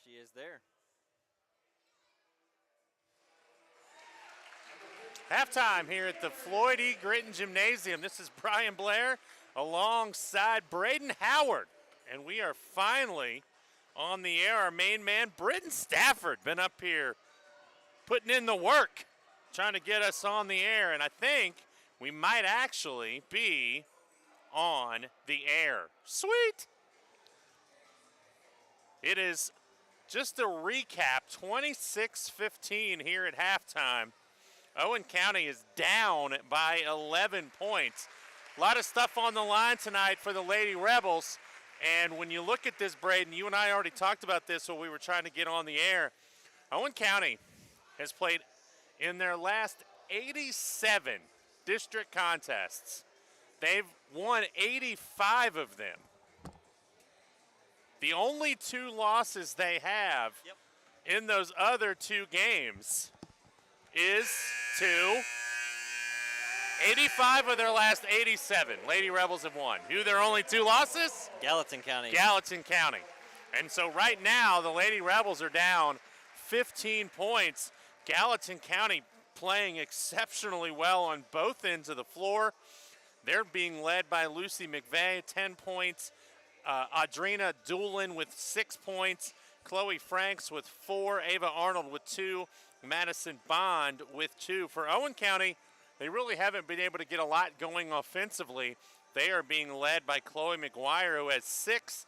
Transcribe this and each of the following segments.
she is there. Halftime here at the Floyd E. Gritton Gymnasium. This is Brian Blair alongside Braden Howard. And we are finally on the air. Our main man, Britton Stafford, been up here putting in the work, trying to get us on the air. And I think we might actually be on the air. Sweet. It is just a recap, 26-15 here at halftime. Owen County is down by 11 points. A lot of stuff on the line tonight for the Lady Rebels. And when you look at this, Braden, you and I already talked about this when we were trying to get on the air. Owen County has played in their last 87 district contests. They've won 85 of them. The only two losses they have in those other two games is to 85 of their last 87. Lady Rebels have won. Who their only two losses? Gallatin County. Gallatin County. And so right now the Lady Rebels are down 15 points. Gallatin County playing exceptionally well on both ends of the floor. They're being led by Lucy McVeigh, 10 points. Audrina Doolin with 6 points. Chloe Franks with 4. Ava Arnold with 2. Madison Bond with 2. For Owen County, they really haven't been able to get a lot going offensively. They are being led by Chloe McGuire, who has 6.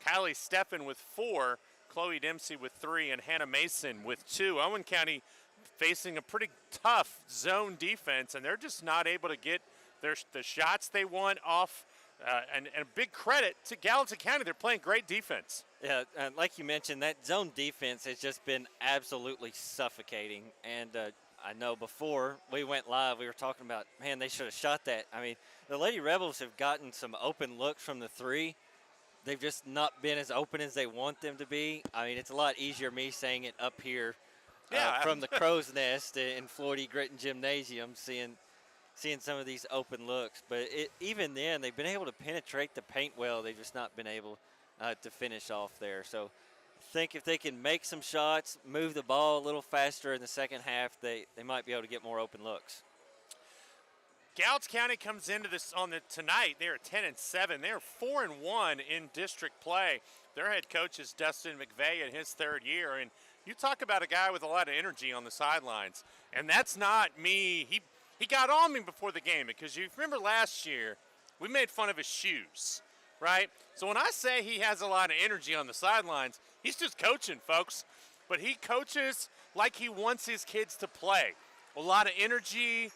Kylie Steffen with 4. Chloe Dempsey with 3. And Hannah Mason with 2. Owen County facing a pretty tough zone defense, and they're just not able to get the shots they want off. And a big credit to Gallatin County. They're playing great defense. Yeah, like you mentioned, that zone defense has just been absolutely suffocating. And I know before we went live, we were talking about, man, they should have shot that. I mean, the Lady Rebels have gotten some open looks from the 3. They've just not been as open as they want them to be. I mean, it's a lot easier me saying it up here from the Crow's Nest in Floyd E. Gritton Gymnasium, seeing some of these open looks. But even then, they've been able to penetrate the paint well. They've just not been able to finish off there. So I think if they can make some shots, move the ball a little faster in the second half, they might be able to get more open looks. Gallatin County comes into this tonight. They're 10-7. They're 4-1 in district play. Their head coach is Dustin McVeigh in his 3rd year. And you talk about a guy with a lot of energy on the sidelines. And that's not me. He got on me before the game because you remember last year we made fun of his shoes, right? So when I say he has a lot of energy on the sidelines, he's just coaching, folks. But he coaches like he wants his kids to play. A lot of energy,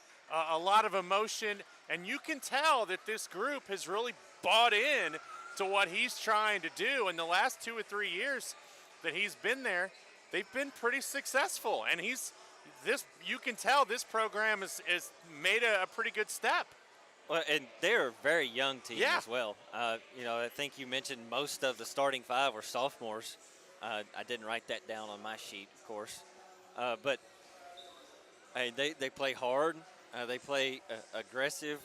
a lot of emotion, and you can tell that this group has really bought in to what he's trying to do. In the last 2 or 3 years that he's been there, they've been pretty successful, and you can tell this program has made a pretty good step. Well, and they're a very young team as well. I think you mentioned most of the starting 5 were sophomores. I didn't write that down on my sheet, of course. But they play hard. They play aggressive.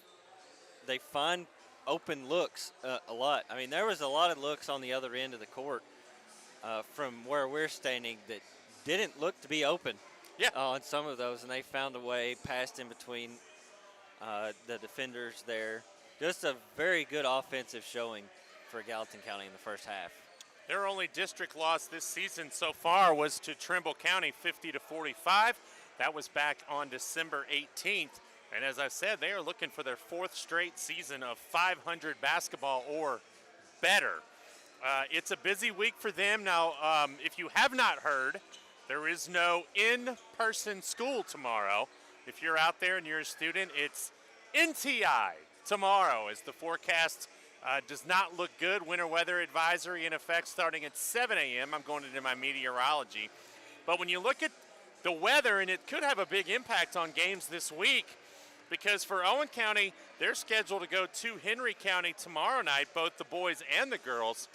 They find open looks a lot. I mean, there was a lot of looks on the other end of the court from where we're standing that didn't look to be open. On some of those, and they found a way, passed in between the defenders there. Just a very good offensive showing for Gallatin County in the first half. Their only district loss this season so far was to Trimble County, 50-45. That was back on December 18th. And as I said, they are looking for their 4th straight season of 500 basketball or better. It's a busy week for them. Now, if you have not heard, there is no in-person school tomorrow. If you're out there and you're a student, it's NTI tomorrow as the forecast does not look good. Winter weather advisory in effect starting at 7 a.m. I'm going into my meteorology. But when you look at the weather, and it could have a big impact on games this week, because for Owen County, they're scheduled to go to Henry County tomorrow night, both the boys and the girls.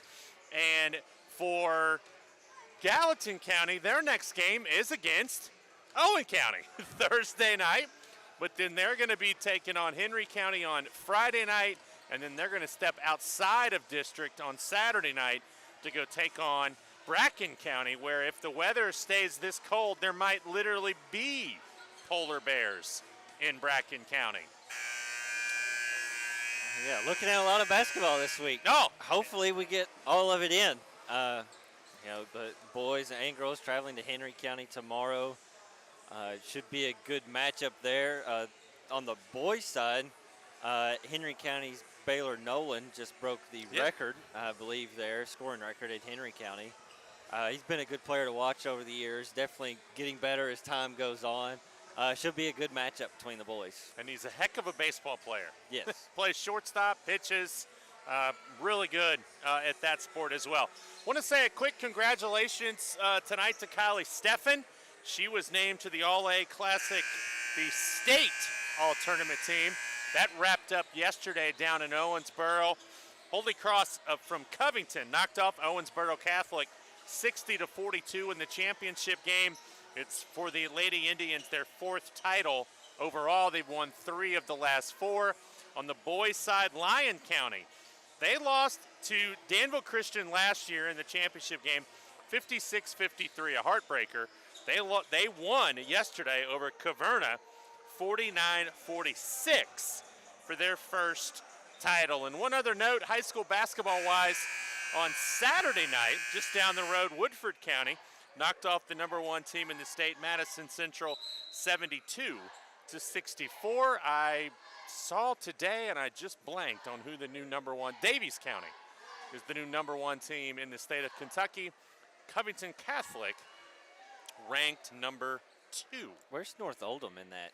And for Gallatin County, their next game is against Owen County Thursday night, but then they're going to be taking on Henry County on Friday night, and then they're going to step outside of district on Saturday night to go take on Bracken County, where if the weather stays this cold, there might literally be polar bears in Bracken County. Yeah, looking at a lot of basketball this week. No, Hopefully we get all of it in. The boys and girls traveling to Henry County tomorrow. It should be a good matchup there. On the boys' side, Henry County's Baylor Nolan just broke the record, I believe, there, scoring record at Henry County. He's been a good player to watch over the years, definitely getting better as time goes on. Should be a good matchup between the boys. And he's a heck of a baseball player. Yes. Plays shortstop, pitches, really good at that sport as well. Want to say a quick congratulations tonight to Kylie Steffen. She was named to the All-A Classic, the state all-tournament team. That wrapped up yesterday down in Owensboro. Holy Cross from Covington knocked off Owensboro Catholic 60-42 in the championship game. It's for the Lady Indians, their 4th title overall. They've won 3 of the last 4. On the boys' side, Lyon County, they lost to Danville Christian last year in the championship game, 56-53, a heartbreaker. They won yesterday over Caverna, 49-46 for their first title. And one other note, high school basketball-wise, on Saturday night, just down the road, Woodford County knocked off the #1 team in the state, Madison Central, 72-64. I saw today, and I just blanked on who the new #1, Davies County, is the new #1 team in the state of Kentucky. Covington Catholic ranked number 2. Where's North Oldham in that?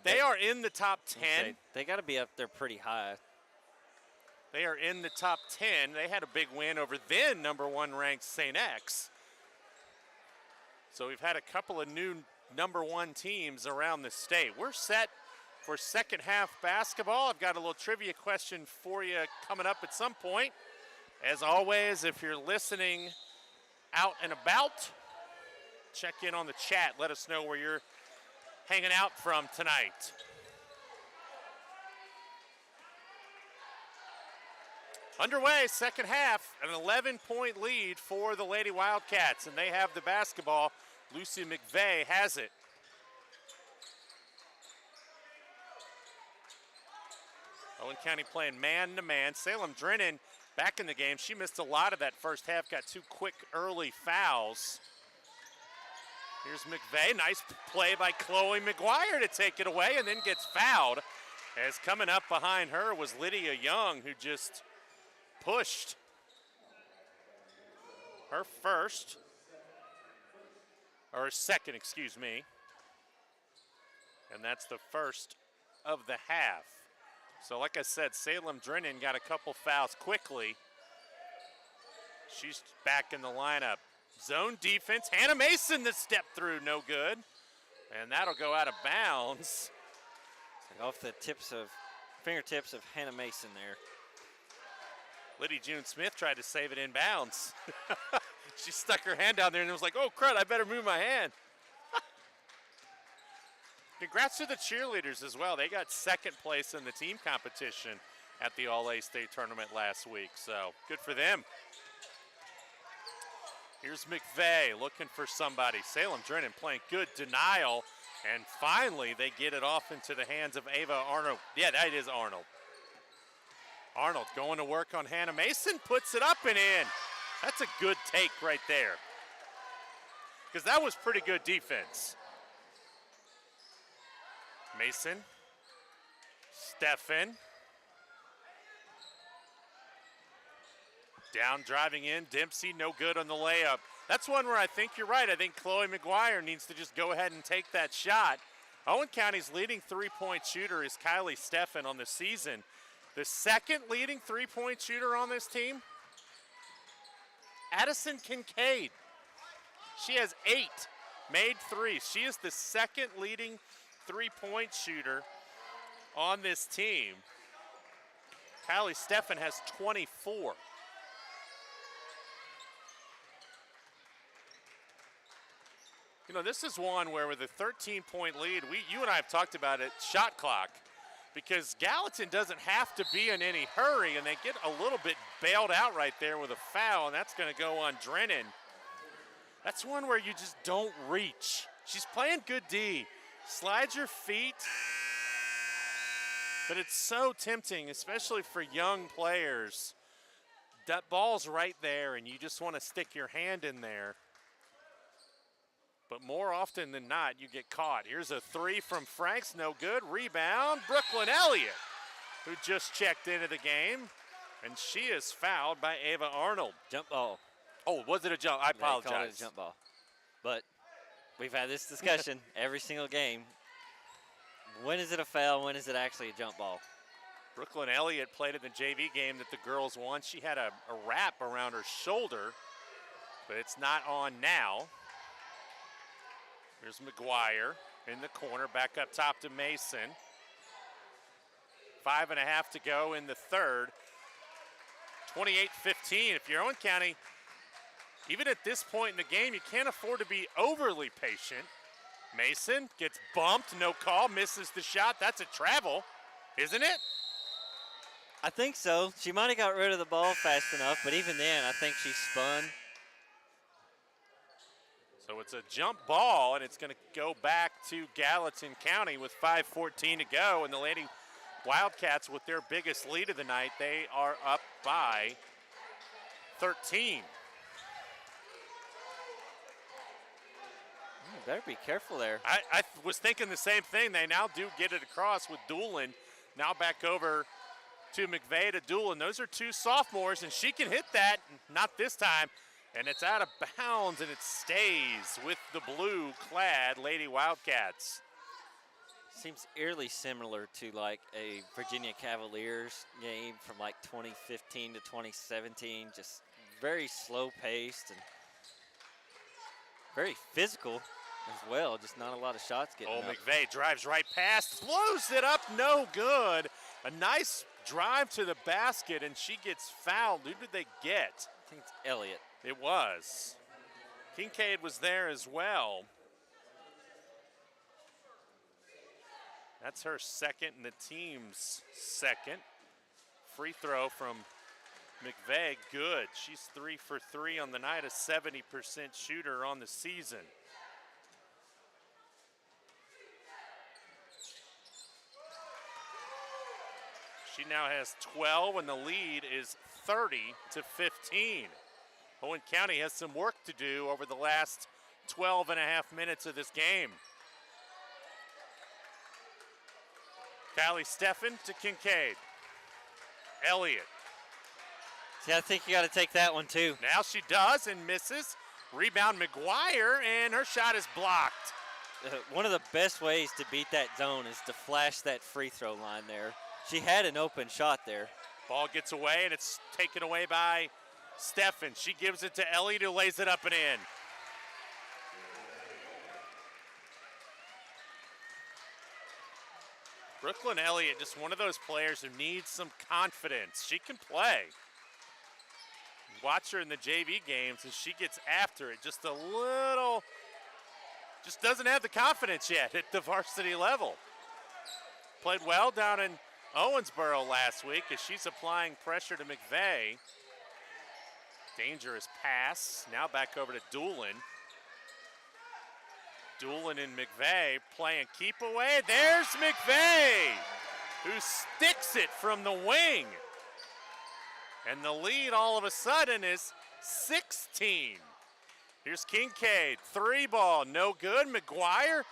They are in the top 10. They got to be up there pretty high. They are in the top 10. They had a big win over then #1 ranked St. X. So we've had a couple of new #1 teams around the state. We're set for second half basketball. I've got a little trivia question for you coming up at some point. As always, if you're listening out and about, check in on the chat. Let us know where you're hanging out from tonight. Underway, second half, an 11-point lead for the Lady Wildcats, and they have the basketball. Lucy McVeigh has it. Owen County playing man-to-man. Salem Drennan back in the game. She missed a lot of that first half, got 2 quick early fouls. Here's McVeigh, nice play by Chloe McGuire to take it away and then gets fouled. As coming up behind her was Lydia Young, who just pushed her second, excuse me. And that's the first of the half. So like I said, Salem Drennan got a couple fouls quickly. She's back in the lineup. Zone defense, Hannah Mason the step through, no good. And that'll go out of bounds. Off the fingertips of Hannah Mason there. Liddy June Smith tried to save it in bounds. She stuck her hand down there and was like, oh crud, I better move my hand. Congrats to the cheerleaders as well. They got second place in the team competition at the All-A State Tournament last week, so good for them. Here's McVeigh looking for somebody. Salem Drennan playing good denial, and finally they get it off into the hands of Ava Arnold. Yeah, that is Arnold. Arnold going to work on Hannah Mason, puts it up and in. That's a good take right there, because that was pretty good defense. Mason, Steffen, down driving in, Dempsey no good on the layup. That's one where I think you're right. I think Chloe McGuire needs to just go ahead and take that shot. Owen County's leading three-point shooter is Kylie Steffen on the season. The second leading three-point shooter on this team, Addison Kincaid. She has 8 made threes. She is the second leading three-point shooter on this team. Kylie Steffen has 24. You know, this is one where with a 13-point lead, you and I have talked about it, shot clock, because Gallatin doesn't have to be in any hurry, and they get a little bit bailed out right there with a foul, and that's going to go on Drennan. That's one where you just don't reach. She's playing good D. Slide your feet. But it's so tempting, especially for young players. That ball's right there, and you just want to stick your hand in there. But more often than not, you get caught. Here's a three from Franks, no good. Rebound, Brooklyn Elliott, who just checked into the game. And she is fouled by Ava Arnold. Jump ball. Oh, was it a jump? I apologize. They called it a jump ball. But we've had this discussion every single game. When is it a foul? When is it actually a jump ball? Brooklyn Elliott played in the JV game that the girls won. She had a wrap around her shoulder, but it's not on now. Here's McGuire in the corner, back up top to Mason. 5.5 to go in the third. 28-15. If you're Owen County, even at this point in the game, you can't afford to be overly patient. Mason gets bumped, no call, misses the shot. That's a travel, isn't it? I think so. She might have got rid of the ball fast enough, but even then, I think she spun. So it's a jump ball, and it's going to go back to Gallatin County with 5:14 to go. And the Lady Wildcats, with their biggest lead of the night, they are up by 13. Better be careful there. I was thinking the same thing. They now do get it across with Doolin. Now back over to McVeigh to Doolin. Those are two sophomores, and she can hit that. Not this time. And it's out of bounds, and it stays with the blue-clad Lady Wildcats. Seems eerily similar to like a Virginia Cavaliers game from like 2015 to 2017. Just very slow-paced and very physical as well. Just not a lot of shots getting up. McVeigh drives right past, blows it up, no good. A nice drive to the basket, and she gets fouled. Who did they get? I think it's Elliott. It was. Kincaid was there as well. That's her second and the team's second. Free throw from McVeigh, good. She's 3 for 3 on the night, a 70% shooter on the season. She now has 12, and the lead is 30-15. Owen County has some work to do over the last 12.5 minutes of this game. Kylie Steffen to Kincaid. Elliott. See, I think you got to take that one too. Now she does and misses. Rebound McGuire, and her shot is blocked. One of the best ways to beat that zone is to flash that free throw line there. She had an open shot there. Ball gets away, and it's taken away by Steffen. She gives it to Elliott, who lays it up and in. Brooklyn Elliott, just one of those players who needs some confidence. She can play. Watch her in the JV games, and she gets after it just a little, just doesn't have the confidence yet at the varsity level. Played well down in Owensboro last week as she's applying pressure to McVeigh. Dangerous pass. Now back over to Doolin. Doolin and McVeigh playing keep away. There's McVeigh, who sticks it from the wing. And the lead all of a sudden is 16. Here's Kincaid, three ball, no good. McGuire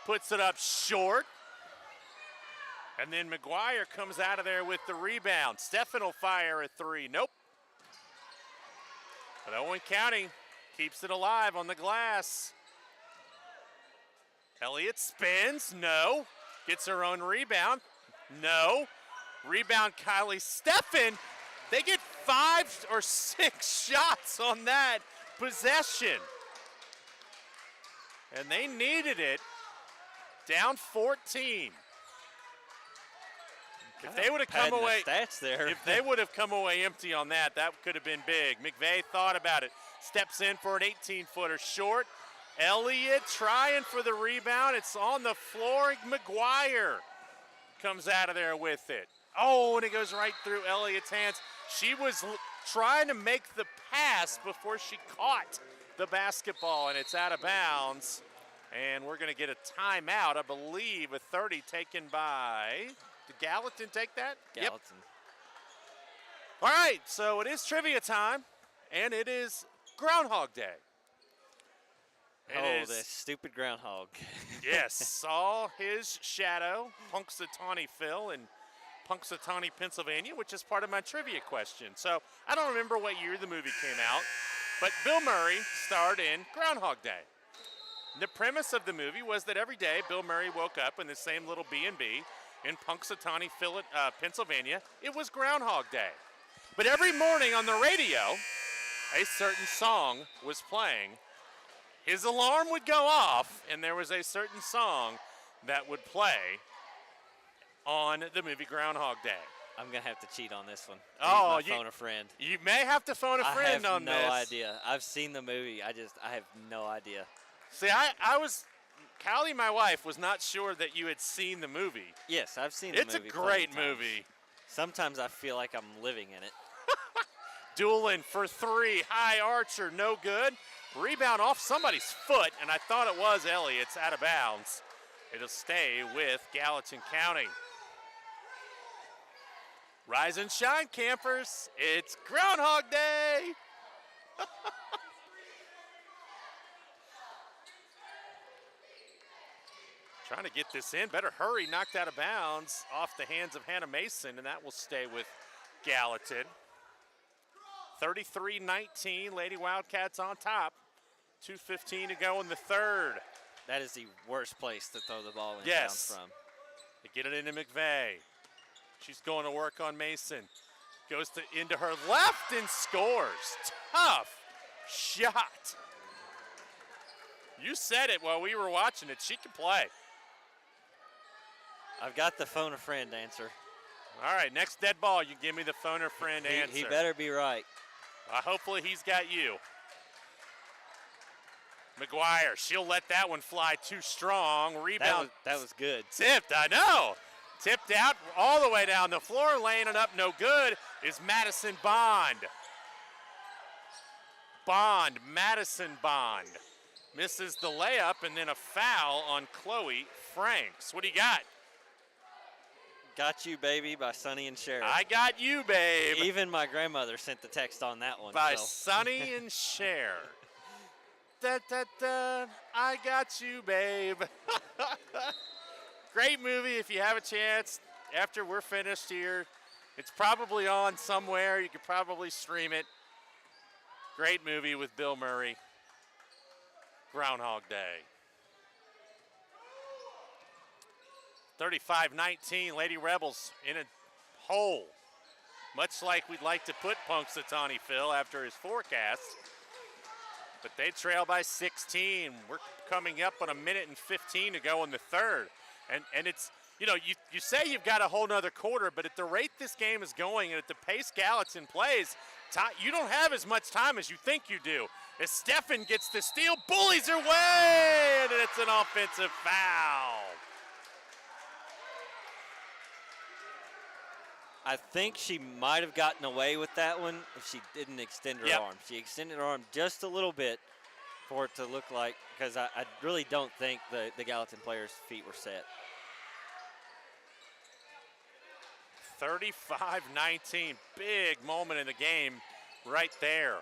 puts it up short. And then McGuire comes out of there with the rebound. Steffen will fire a three, nope. But Owen County keeps it alive on the glass. Elliott spins, no. Gets her own rebound, no. Rebound Kylie Steffen. They get 5 or 6 shots on that possession. And they needed it. Down 14. If they would have come away, stats there. if they would have come away empty on that, that could have been big. McVeigh thought about it. Steps in for an 18-footer short. Elliott trying for the rebound. It's on the floor. McGuire comes out of there with it. Oh, and it goes right through Elliott's hands. She was trying to make the pass before she caught the basketball, and it's out of bounds. And we're going to get a timeout, I believe, a 30 taken by, did Gallatin take that? Gallatin. Yep. All right, so it is trivia time, and it is Groundhog Day. This stupid groundhog. Yes, saw his shadow, Punxsutawney Phil in Punxsutawney, Pennsylvania, which is part of my trivia question. So I don't remember what year the movie came out, but Bill Murray starred in Groundhog Day. The premise of the movie was that every day Bill Murray woke up in the same little B&B in Punxsutawney, Pennsylvania. It was Groundhog Day. But every morning on the radio, a certain song was playing. His alarm would go off, and there was a certain song that would play on the movie Groundhog Day. I'm going to have to cheat on this one. Phone a friend. You may have to phone a friend on this. I have no idea. I've seen the movie. I have no idea. See, Callie, my wife, was not sure that you had seen the movie. Yes, I've seen the movie. It's a great movie. Sometimes I feel like I'm living in it. Dueling for three, high archer, no good. Rebound off somebody's foot, and I thought it was Ellie. It's out of bounds. It'll stay with Gallatin County. Rise and shine, campers. It's Groundhog Day. Trying to get this in. Better hurry. Knocked out of bounds off the hands of Hannah Mason, and that will stay with Gallatin. 33-19. Lady Wildcats on top. 2:15 to go in the third. That is the worst place to throw the ball in Yes. bounds from. They get it into McVeigh. She's going to work on Mason. Goes into her left and scores. Tough shot. You said it while we were watching it. She can play. I've got the phone a friend answer. All right, next dead ball, you give me the phone a friend answer. He better be right. Hopefully he's got you. McGuire, she'll let that one fly too strong. Rebound. That was good. Tipped, I know. Tipped out all the way down the floor, laying it up no good is Madison Bond. Madison Bond. Misses the layup, and then a foul on Chloe Franks. What do you got? Got You Baby by Sonny and Cher. I got you, babe. Even my grandmother sent the text on that one. By Sonny and Cher. Da, da, da, I got you, babe. Great movie if you have a chance after we're finished here. It's probably on somewhere. You could probably stream it. Great movie with Bill Murray. Groundhog Day. 35-19, Lady Rebels in a hole. Much like we'd like to put Punxsutawney Phil after his forecast. But they trail by 16. We're coming up on 1:15 to go in the third. And it's, you say you've got a whole nother quarter, but at the rate this game is going and at the pace Gallatin plays, you don't have as much time as you think you do. As Steffen gets the steal, bullies her way, and it's an offensive foul. I think she might have gotten away with that one if she didn't extend her arm. She extended her arm just a little bit for it to look like, because I really don't think the Gallatin players' feet were set. 35-19, big moment in the game right there.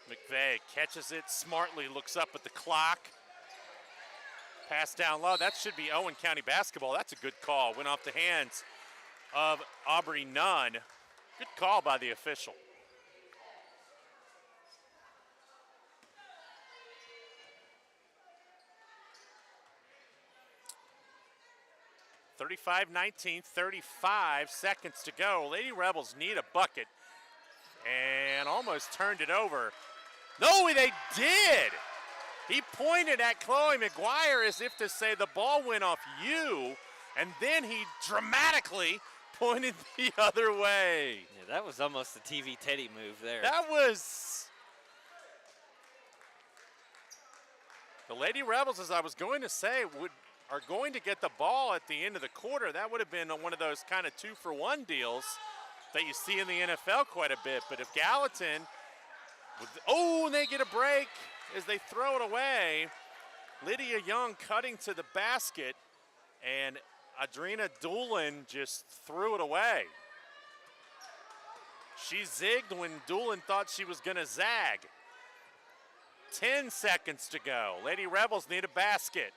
McVeigh catches it smartly, looks up at the clock. Pass down low. That should be Owen County basketball. That's a good call. Went off the hands of Aubrey Nunn. Good call by the official. (35-19), 35 seconds to go. Lady Rebels need a bucket and almost turned it over. No, they did. He pointed at Chloe McGuire as if to say the ball went off you, and then he dramatically pointed the other way. Yeah, that was almost the TV Teddy move there. That was... The Lady Rebels, as I was going to say, are going to get the ball at the end of the quarter. That would have been one of those kind of 2-for-1 deals that you see in the NFL quite a bit. But if Gallatin And they get a break as they throw it away. Lydia Young cutting to the basket, and Adrina Doolin just threw it away. She zigged when Doolin thought she was going to zag. 10 seconds to go. Lady Rebels need a basket.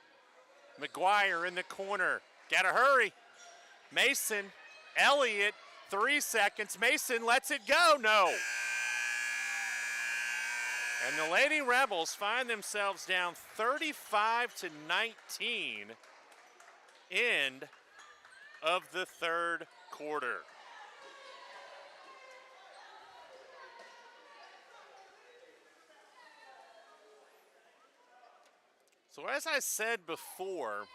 McGuire in the corner. Gotta hurry. Mason, Elliott, 3 seconds. Mason lets it go. No. And the Lady Rebels find themselves down 35-19. End of the third quarter. So as I said before,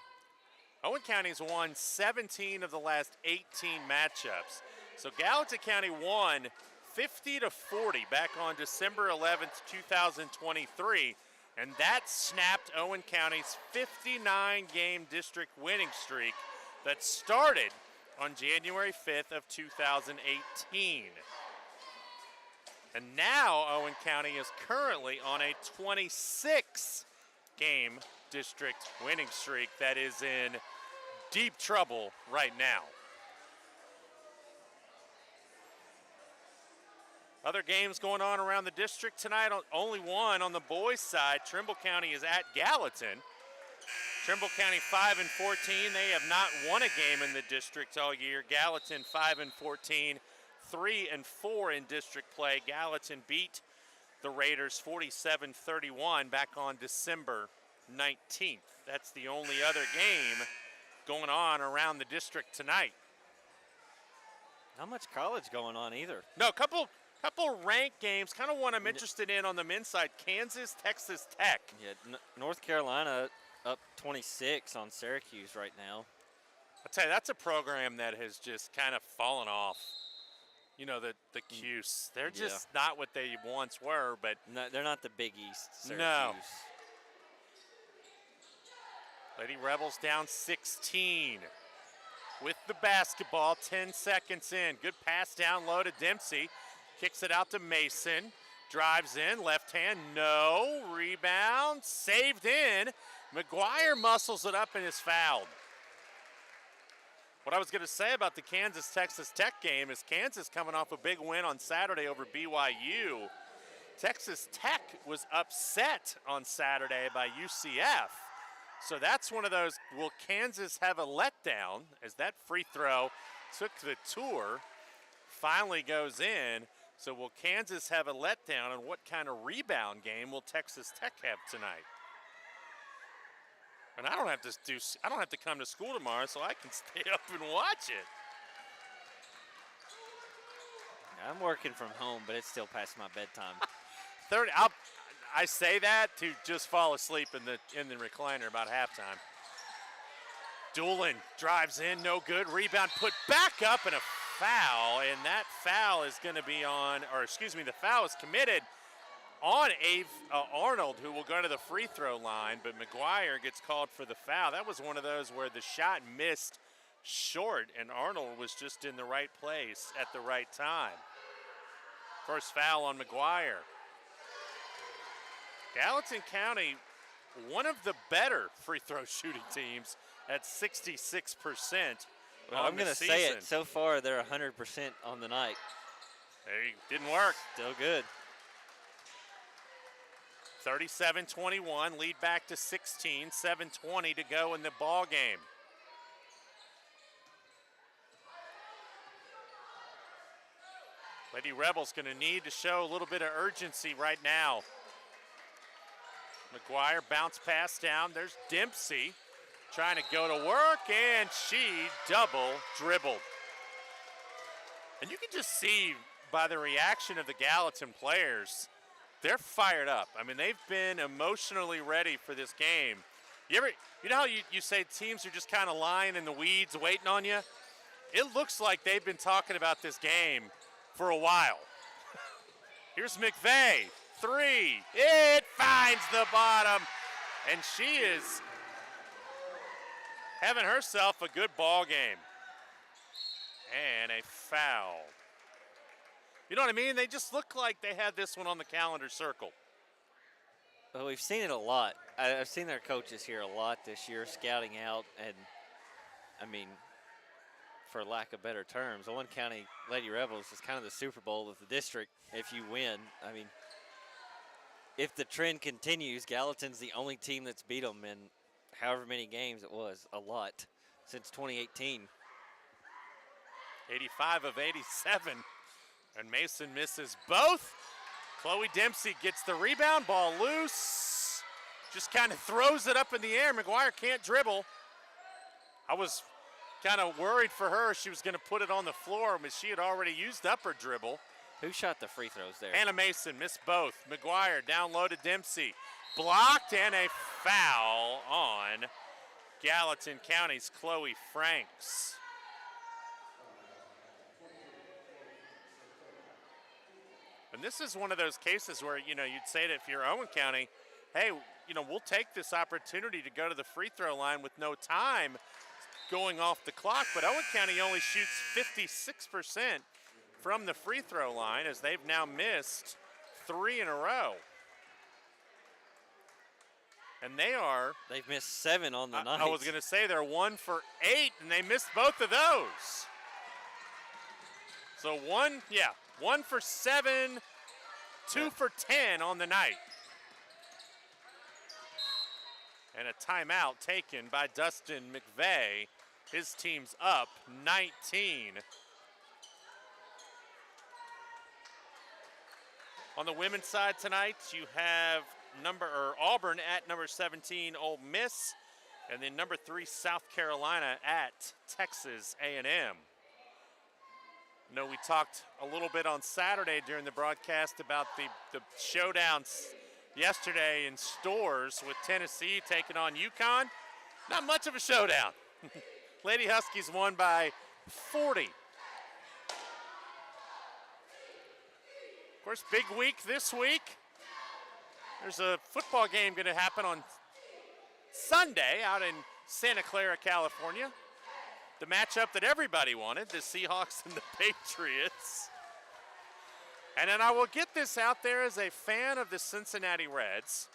Owen County's won 17 of the last 18 matchups. So Gallatin County won 50-40 back on December 11th, 2023, and that snapped Owen County's 59-game district winning streak that started on January 5th of 2018. And now Owen County is currently on a 26-game district winning streak that is in deep trouble right now. Other games going on around the district tonight, only one on the boys' side. Trimble County is at Gallatin. Trimble County 5-14. They have not won a game in the district all year. Gallatin 5-14, 3-4 in district play. Gallatin beat the Raiders 47-31 back on December 19th. That's the only other game going on around the district tonight. Not much college going on either. No, couple ranked games. Kind of one I'm interested in on the men's side. Kansas, Texas Tech. Yeah, North Carolina up 26 on Syracuse right now. I'll tell you, that's a program that has just kind of fallen off. You know, the Cuse. They're just not what they once were, but no, they're not the Big East. Syracuse. No. Lady Rebels down 16 with the basketball, 10 seconds in. Good pass down low to Dempsey. Kicks it out to Mason. Drives in, left hand, no. Rebound, saved in. McGuire muscles it up and is fouled. What I was going to say about the Kansas-Texas Tech game is Kansas coming off a big win on Saturday over BYU. Texas Tech was upset on Saturday by UCF. So that's one of those, will Kansas have a letdown as that free throw took the tour, finally goes in. So will Kansas have a letdown, and what kind of rebound game will Texas Tech have tonight? And I don't have to come to school tomorrow, so I can stay up and watch it. I'm working from home, but it's still past my bedtime. I say that to just fall asleep in the recliner about halftime. Doolin drives in, no good. Rebound put back up, and a foul, and that foul is going to be the foul is committed on Arnold, who will go to the free throw line, but McGuire gets called for the foul. That was one of those where the shot missed short, and Arnold was just in the right place at the right time. First foul on McGuire. Gallatin County, one of the better free throw shooting teams at 66%. Well, I'm going to say it. So far, they're 100% on the night. Didn't work. Still good. 37-21, lead back to 16, 7:20 to go in the ball game. Lady Rebels going to need to show a little bit of urgency right now. McGuire bounce pass down. There's Dempsey trying to go to work, and she double dribbled. And you can just see by the reaction of the Gallatin players, they're fired up. I mean, they've been emotionally ready for this game. You know how you say teams are just kind of lying in the weeds waiting on you? It looks like they've been talking about this game for a while. Here's McVeigh, three. It finds the bottom, and she is having herself a good ball game. And a foul. You know what I mean? They just look like they had this one on the calendar circle. Well, we've seen it a lot. I've seen their coaches here a lot this year, scouting out, and I mean, for lack of better terms, Owen County Lady Rebels is kind of the Super Bowl of the district if you win. I mean, if the trend continues, Gallatin's the only team that's beat them in however many games it was, a lot, since 2018. 85 of 87, and Mason misses both. Chloe Dempsey gets the rebound, ball loose, just kind of throws it up in the air. McGuire can't dribble. I was kind of worried for her she was going to put it on the floor, but she had already used up her dribble. Who shot the free throws there? Hannah Mason missed both. McGuire down low to Dempsey. Blocked, and a foul on Gallatin County's Chloe Franks. And this is one of those cases where, you'd say that if you're Owen County, hey, we'll take this opportunity to go to the free throw line with no time going off the clock. But Owen County only shoots 56% from the free throw line, as they've now missed 3 in a row. And they've missed 7 on the night. I was going to say they're 1 for 8, and they missed both of those. So 1 for 7, 2 for 10 on the night. And a timeout taken by Dustin McVeigh. His team's up 19. On the women's side tonight, you have Auburn at number 17, Ole Miss, and then number 3, South Carolina at Texas A&M. We talked a little bit on Saturday during the broadcast about the showdowns yesterday in Stores with Tennessee taking on UConn. Not much of a showdown. Lady Huskies won by 40. Of course, big week this week. There's a football game going to happen on Sunday out in Santa Clara, California. The matchup that everybody wanted, the Seahawks and the Patriots. And then I will get this out there as a fan of the Cincinnati Reds.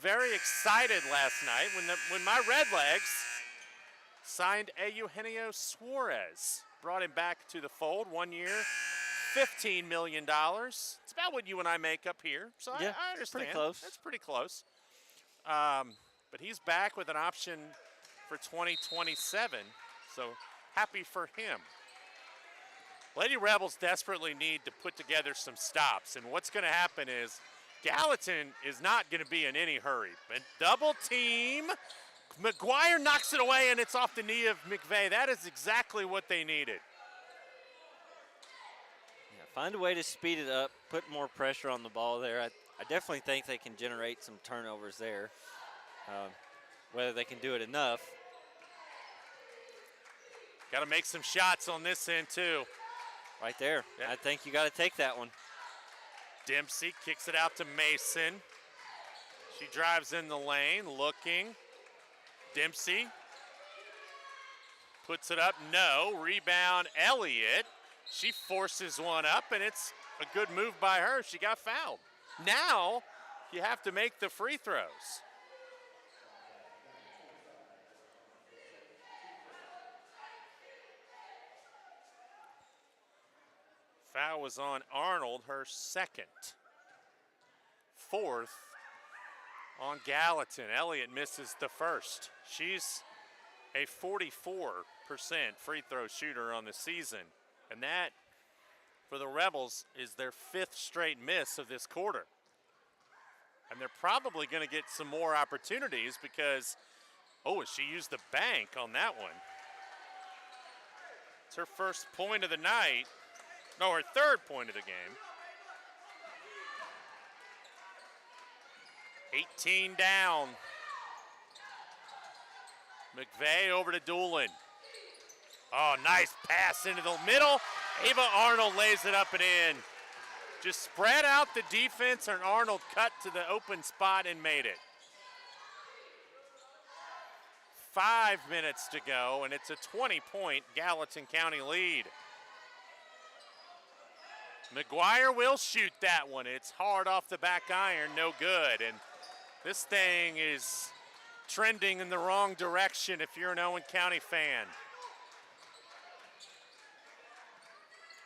Very excited last night when my Redlegs signed Eugenio Suarez. Brought him back to the fold, 1 year, $15 million. It's about what you and I make up here, so yeah, I understand. Pretty close. That's pretty close. But he's back with an option for 2027, so happy for him. Lady Rebels desperately need to put together some stops, and what's going to happen is Gallatin is not going to be in any hurry. But double team, McGuire knocks it away, and it's off the knee of McVeigh. That is exactly what they needed. Yeah, find a way to speed it up, put more pressure on the ball there. I definitely think they can generate some turnovers there. Whether they can do it enough. Got to make some shots on this end, too. Right there. Yeah. I think you got to take that one. Dempsey kicks it out to Mason. She drives in the lane, looking. Dempsey puts it up. No. Rebound, Elliott. She forces one up, and it's a good move by her. She got fouled. Now you have to make the free throws. Foul was on Arnold, her second. Fourth on Gallatin. Elliott misses the first. She's a 44% free throw shooter on the season. And that, for the Rebels, is their 5th straight miss of this quarter. And they're probably going to get some more opportunities because, she used the bank on that one. It's her first point of the night. No, her 3rd point of the game. 18 down. McVeigh over to Doolin. Oh, nice pass into the middle. Ava Arnold lays it up and in. Just spread out the defense, and Arnold cut to the open spot and made it. 5 minutes to go, and it's a 20-point Gallatin County lead. McGuire will shoot that one. It's hard off the back iron, no good. And this thing is trending in the wrong direction if you're an Owen County fan.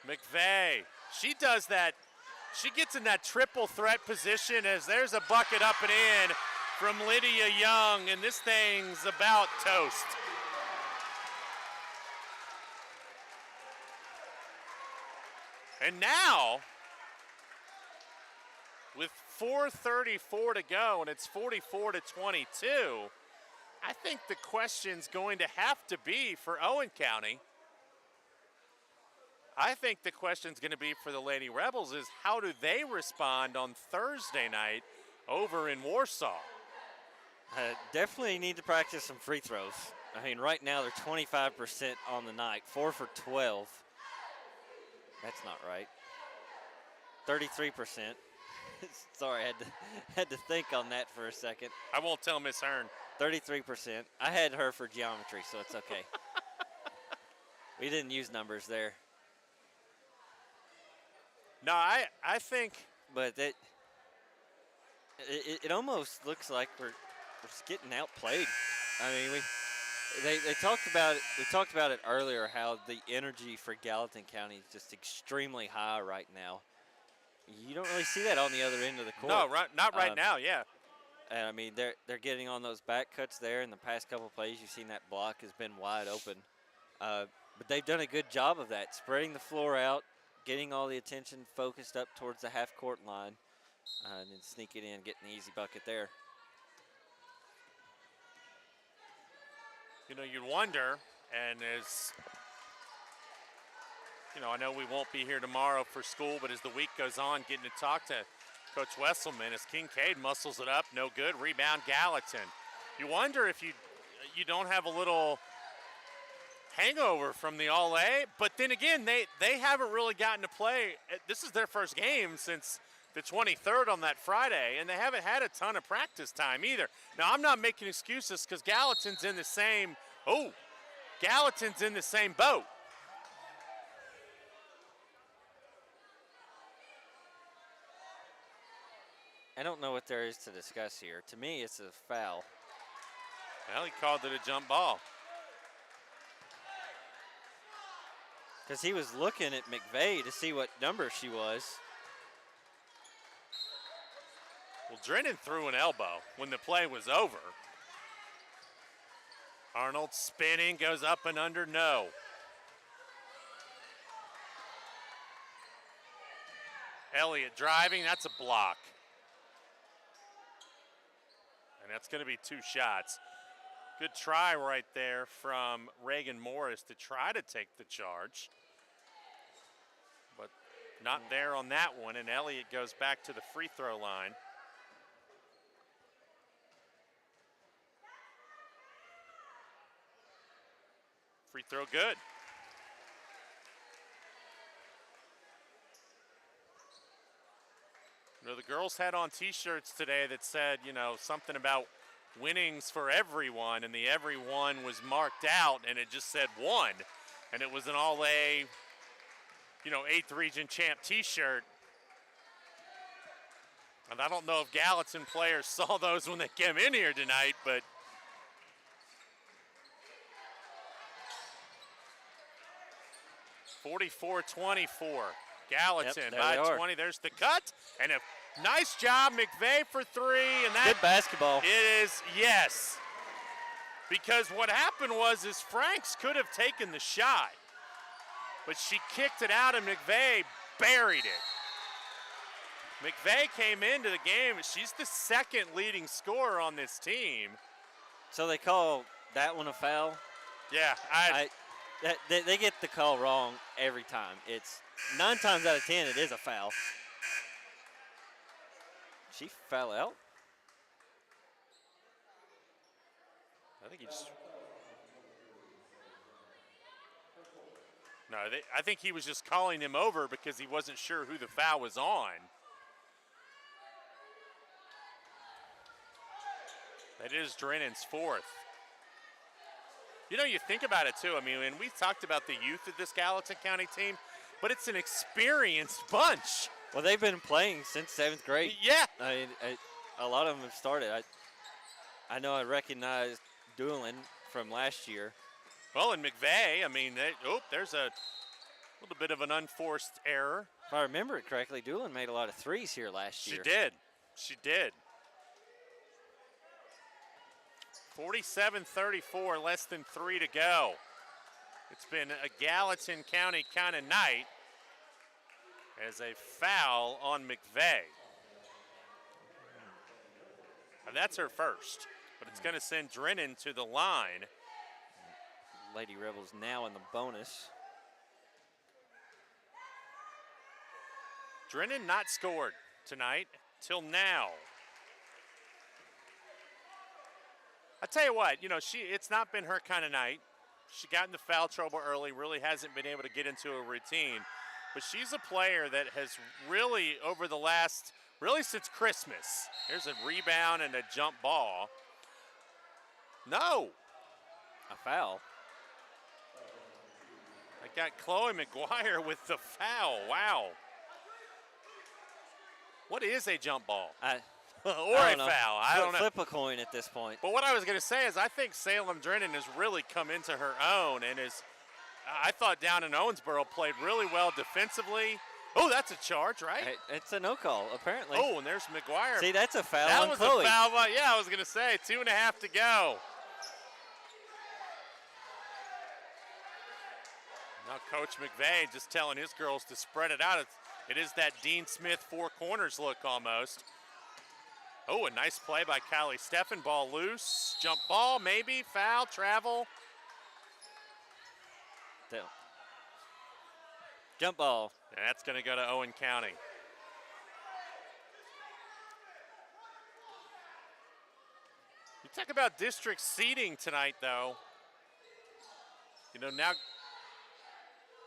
McVeigh, she does that. She gets in that triple threat position as there's a bucket up and in from Lydia Young, and this thing's about toast. And now, with 4:34 to go, and it's 44-22, I think the question's going to have to be for Owen County. I think the question's going to be for the Lady Rebels is how do they respond on Thursday night over in Warsaw? Definitely need to practice some free throws. I mean, right now they're 25% on the night, 4 for 12. That's not right. 33%. Sorry, I had to think on that for a second. I won't tell Miss Hearn. 33%. I had her for geometry, so it's okay. We didn't use numbers there. No, I think. But it almost looks like we're just getting outplayed. I mean, they talked about it. We talked about it earlier how the energy for Gallatin County is just extremely high right now. You don't really see that on the other end of the court. No, not right now. Yeah. And I mean, they're getting on those back cuts there. In the past couple of plays, you've seen that block has been wide open. But they've done a good job of that, spreading the floor out, getting all the attention focused up towards the half-court line, and then sneaking in, getting the easy bucket there. You know, you'd wonder, and as you know, I know we won't be here tomorrow for school, but as the week goes on, getting to talk to Coach Wesselman as Kincaid muscles it up, no good. Rebound Gallatin. You wonder if you don't have a little hangover from the All-A, but then again, they haven't really gotten to play. This is their first game since the 23rd on that Friday, and they haven't had a ton of practice time either. Now, I'm not making excuses because Gallatin's in the same boat. I don't know what there is to discuss here. To me, it's a foul. Well, he called it a jump ball. Because he was looking at McVeigh to see what number she was. Well, Drennan threw an elbow when the play was over. Arnold spinning, goes up and under, no. Elliott driving, that's a block. And that's going to be 2 shots. Good try right there from Reagan Morris to try to take the charge. But not there on that one, and Elliott goes back to the free throw line. Free throw good. You know, the girls had on T-shirts today that said, you know, something about winnings for everyone, and the everyone was marked out, and it just said one, and it was an All-A, you know, 8th Region Champ T-shirt. And I don't know if Gallatin players saw those when they came in here tonight, but (44-24). Gallatin by 20. There's the cut, and a nice job, McVeigh for 3. And that good basketball. It is, yes. Because what happened was Franks could have taken the shot, but she kicked it out, and McVeigh buried it. McVeigh came into the game. She's the 2nd leading scorer on this team. So they call that one a foul? Yeah, they get the call wrong every time. It's 9 times out of 10 it is a foul. She fell out. I think he just. No, I think he was just calling him over because he wasn't sure who the foul was on. That is Drennan's 4th. You know, you think about it too. I mean, when we talked about the youth of this Gallatin County team, but it's an experienced bunch. Well, they've been playing since 7th grade. Yeah. I mean, a lot of them have started. I know I recognized Doolin from last year. Well, in McVeigh, I mean, there's a little bit of an unforced error. If I remember it correctly, Doolin made a lot of threes here last year. She did. 47-34, less than 3 to go. It's been a Gallatin County kind of night as a foul on McVeigh. And that's her first, but it's going to send Drennan to the line. Lady Rebels now in the bonus. Drennan not scored tonight till now. I tell you what, it's not been her kind of night. She got into foul trouble early, really hasn't been able to get into a routine. But she's a player that has really, over the last, really since Christmas. Here's a rebound and a jump ball. No. A foul. I got Chloe McGuire with the foul. Wow. What is a jump ball? Or a foul. I don't know. Flip a coin at this point. But what I was going to say is I think Salem Drennan has really come into her own and I thought down in Owensboro played really well defensively. Oh, that's a charge, right? It's a no call, apparently. Oh, and there's McGuire. See, that's a foul that on was Chloe. A foul. Yeah, I was going to say 2.5 to go. Now Coach McVeigh just telling his girls to spread it out. It is that Dean Smith four corners look almost. Oh, a nice play by Callie Steffen. Ball loose. Jump ball, maybe. Foul, travel. Jump ball. And that's going to go to Owen County. You talk about district seeding tonight, though. Now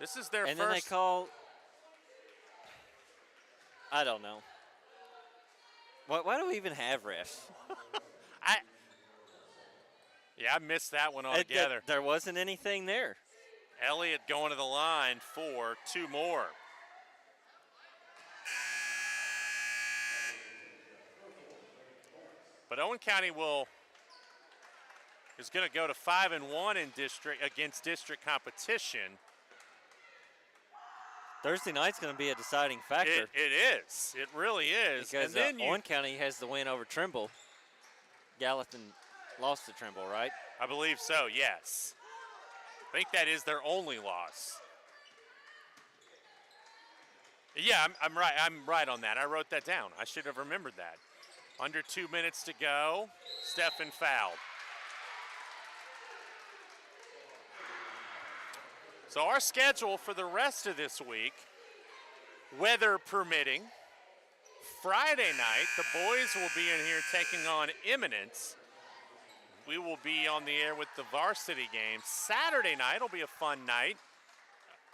this is their and first. And then they call. I don't know. Why do we even have refs? I missed that one altogether. There wasn't anything there. Elliott going to the line for 2 more. But Owen County is going to go to 5-1 in district against district competition. Thursday night's going to be a deciding factor. It is. It really is. Because Owen County has the win over Trimble. Gallatin lost to Trimble, right? I believe so, yes. I think that is their only loss. Yeah, I'm right. I'm right on that. I wrote that down. I should have remembered that. Under 2 minutes to go. Steffen fouled. So our schedule for the rest of this week, weather permitting, Friday night, the boys will be in here taking on Eminence. We will be on the air with the varsity game. Saturday night will be a fun night.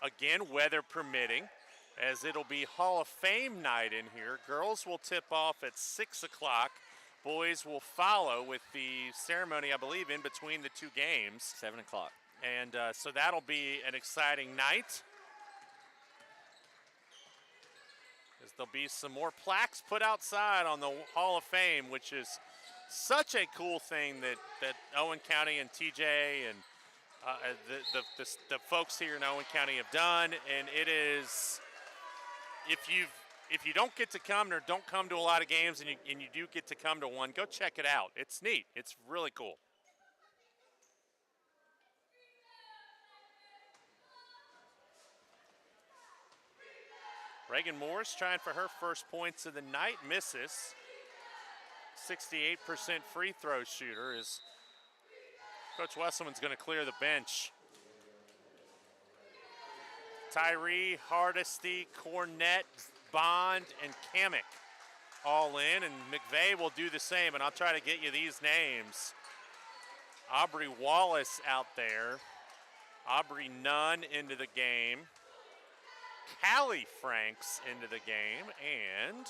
Again, weather permitting, as it'll be Hall of Fame night in here. Girls will tip off at 6 o'clock. Boys will follow with the ceremony, I believe, in between the two games. 7 o'clock. And so that'll be an exciting night. As there'll be some more plaques put outside on the Hall of Fame, which is such a cool thing that Owen County and TJ and the folks here in Owen County have done. And it is, if you don't get to come or don't come to a lot of games and you do get to come to one, go check it out. It's neat. It's really cool. Reagan Morris trying for her first points of the night, misses. 68% free throw shooter as Coach Wesselman's going to clear the bench. Tyree, Hardesty, Cornett, Bond, and Kamek all in, and McVeigh will do the same, and I'll try to get you these names. Aubrey Wallace out there. Aubrey Nunn into the game. Callie Franks into the game, and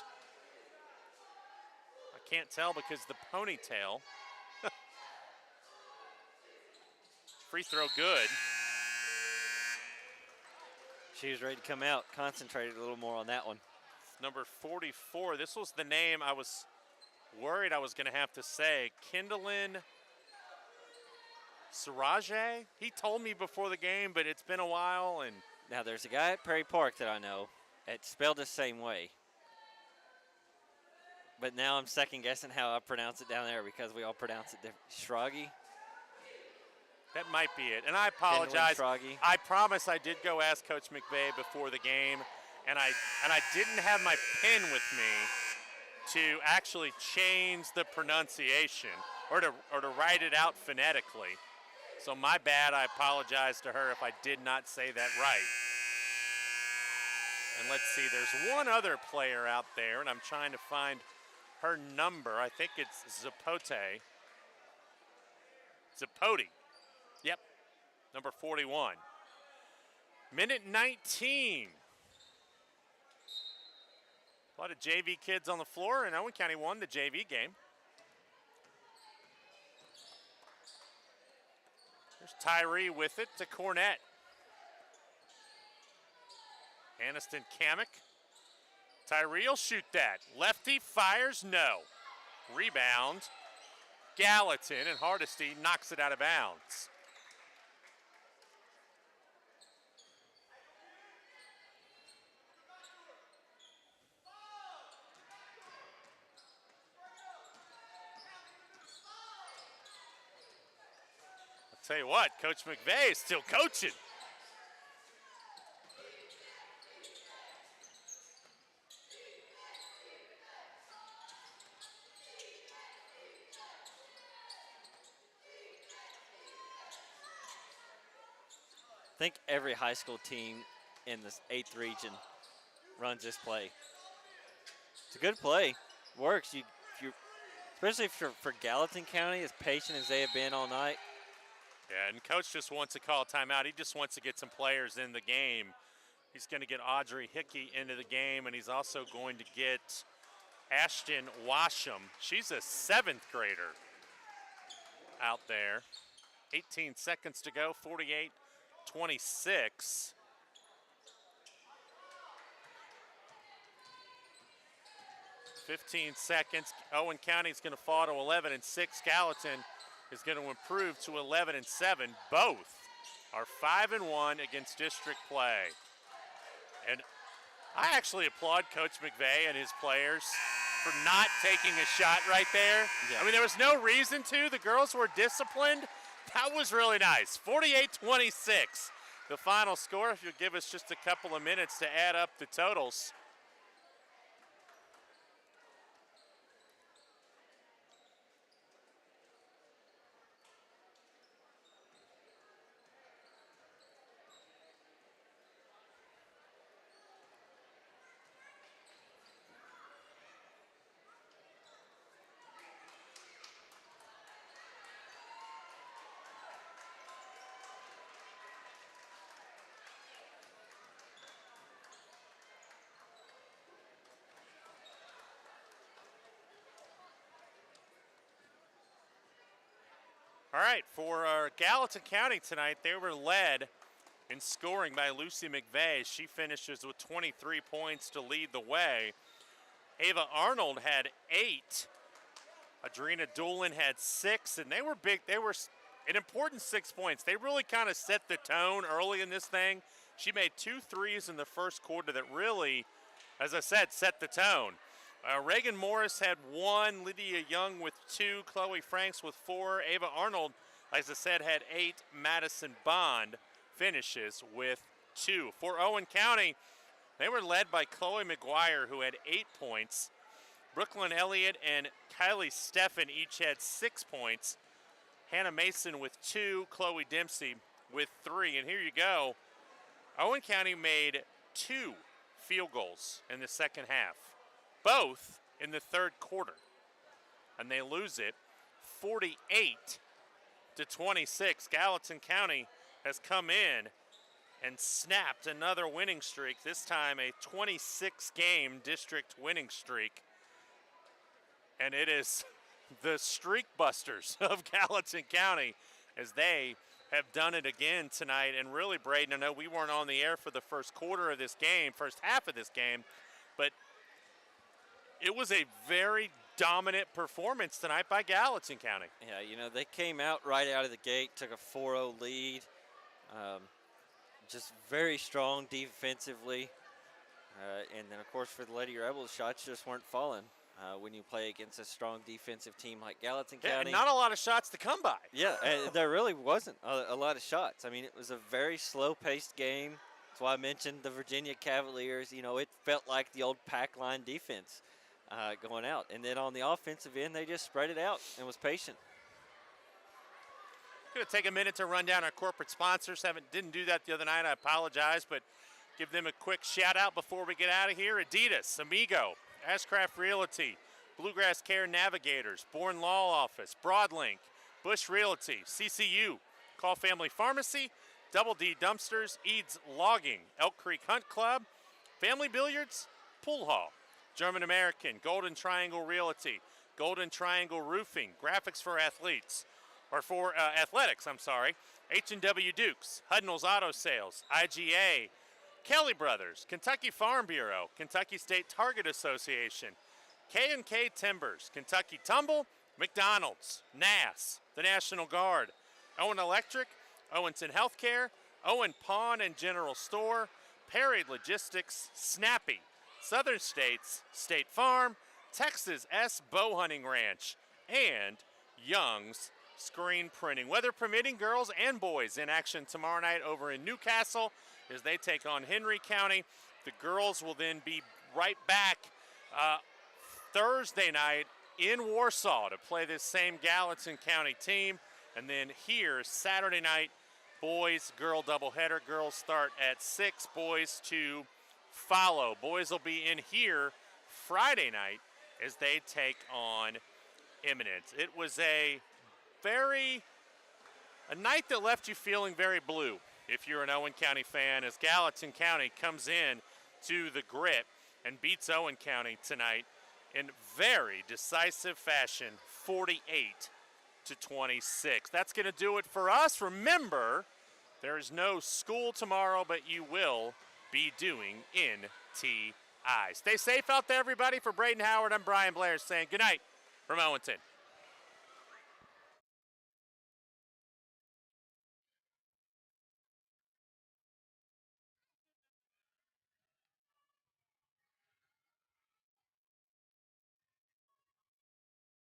I can't tell because the ponytail. Free throw good. She was ready to come out, concentrated a little more on that one. Number 44. This was the name I was worried I was going to have to say. Kindlin Saraje. He told me before the game, but it's been a while. And Now, there's a guy at Prairie Park that I know. It's spelled the same way. But now I'm second-guessing how I pronounce it down there because we all pronounce it different. Shroggy? that might be it. And I apologize. Shroggy. I promise I did go ask Coach McVeigh before the game, and I didn't have my pen with me to actually change the pronunciation or to write it out phonetically. So my bad. I apologize to her if I did not say that right. And let's see, there's one other player out there, and I'm trying to find her number. I think it's Zapote. Zapote. Yep, number 41. Minute 19. A lot of JV kids on the floor, and Owen County won the JV game. There's Tyree with it to Cornett. Aniston Kamek. Tyree will shoot that. Lefty fires, no. Rebound. Gallatin, and Hardesty knocks it out of bounds. I'll tell you what, Coach McVeigh is still coaching. I think every high school team in this 8th region runs this play. It's a good play. Works. Especially if you're for Gallatin County, as patient as they have been all night. Yeah, and Coach just wants to call a timeout. He just wants to get some players in the game. He's going to get Audrey Hickey into the game, and he's also going to get Ashton Washam. She's a 7th grader out there. 18 seconds to go, 48-26. .15 Owen County's going to fall to 11-6. Gallatin is going to improve to 11-7. Both are 5-1 against district play. And I actually applaud Coach McVeigh and his players for not taking a shot right there. Yeah. I mean, there was no reason to. The girls were disciplined. That was really nice. 48-26, the final score. If you'll give us just a couple of minutes to add up the totals. All right, for Gallatin County tonight, they were led in scoring by Lucy McVeigh. She finishes with 23 points to lead the way. Ava Arnold had 8. Adrena Doolin had 6, and they were big. They were an important 6 points. They really kind of set the tone early in this thing. She made 2 threes in the first quarter that really, as I said, set the tone. Reagan Morris had 1, Lydia Young with 2, Chloe Franks with 4, Ava Arnold, as I said, had 8, Madison Bond finishes with 2. For Owen County, they were led by Chloe McGuire, who had 8 points. Brooklyn Elliott and Kylie Steffen each had 6 points. Hannah Mason with 2, Chloe Dempsey with 3. And here you go. Owen County made 2 field goals in the second half, both in the third quarter, and they lose it 48-26. Gallatin County has come in and snapped another winning streak, this time a 26-game district winning streak, and it is the Streak Busters of Gallatin County as they have done it again tonight. And really, Braden, I know we weren't on the air for the first quarter of this game, first half of this game, but it was a very dominant performance tonight by Gallatin County. Yeah, you know, they came out right out of the gate, took a 4-0 lead. Just very strong defensively. And then, of course, for the Lady Rebels, shots just weren't falling when you play against a strong defensive team like Gallatin Yeah, County. not a lot of shots to come by. Yeah, there really wasn't a lot of shots. I mean, it was a very slow-paced game. That's why I mentioned the Virginia Cavaliers. You know, it felt like the old pack line defense going out. And then on the offensive end, they just spread it out and was patient. Going to take a minute to run down our corporate sponsors. Didn't do that the other night. I apologize, but give them a quick shout out before we get out of here. Adidas, Amigo, Ashcraft Realty, Bluegrass Care Navigators, Bourne Law Office, Broadlink, Bush Realty, CCU, Call Family Pharmacy, Double D Dumpsters, Eads Logging, Elk Creek Hunt Club, Family Billiards, Pool Hall, German American, Golden Triangle Realty, Golden Triangle Roofing, Graphics for Athletes, or for Athletics, I'm sorry, H&W Dukes, Hudnall's Auto Sales, IGA, Kelly Brothers, Kentucky Farm Bureau, Kentucky State Target Association, K&K Timbers, Kentucky Tumble, McDonald's, NAS, the National Guard, Owen Electric, Owenton Healthcare, Owen Pawn and General Store, Perry Logistics, Snappy, Southern States, State Farm, Texas S. Bow Hunting Ranch, and Young's Screen Printing. Weather permitting, girls and boys in action tomorrow night over in Newcastle as they take on Henry County. The girls will then be right back Thursday night in Warsaw to play this same Gallatin County team. And then here, Saturday night, boys-girl doubleheader. Girls start at 6, boys to follow. Boys will be in here Friday night as they take on Eminence. It was a night that left you feeling very blue if you're an Owen County fan, as Gallatin County comes in to the Grit and beats Owen County tonight in very decisive fashion, 48-26. That's going to do it for us. Remember, there is no school tomorrow, but you will be doing NTI. Stay safe out there, everybody. For Braden Howard, I'm Brian Blair saying good night from Owenton.